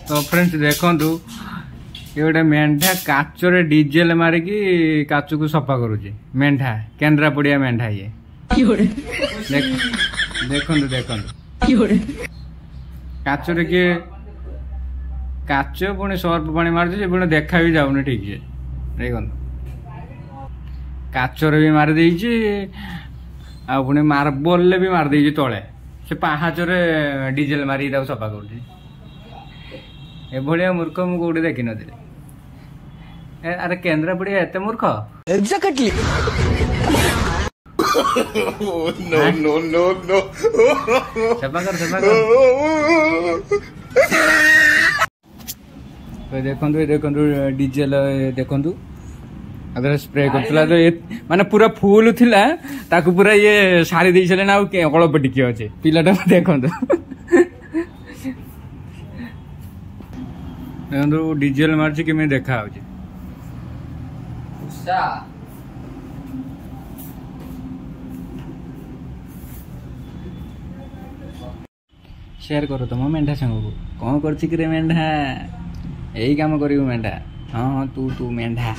तो फ्रेंड्स देखंतु ये गोटे मेंढा काचरे डीजेल मारिकी काचू को सफा करुचे मेंढा केन्द्रापड़िया मेंढा ये देखंतु देखंतु काचरे किए काच पुणी सर्फ पानी मार पुणी देखा भी जाऊनी ठीक से देखो काचरे भी मार आ पुणी मार्बल भी मार दे तले से पाहाचरे डीजेल मारी सफा कर मूर्ख मु कौटे देखी नी अरे केन्द्रापड़िया एत मूर्ख एग्जैक्टली सफा कर देखो देखो डीजेल देखो अगर स्प्रे करतला तो माने पूरा फुल थिला ताकू पूरा ये सारी दे छले ना अल्प टिके अच्छे पिलाटा देखो देखो डीजेल मार्च केमी देखा हो शेयर करो तुम मेंढा संग को कौन कर मेंढा यही काम करू मेंढा हाँ तू मेंढा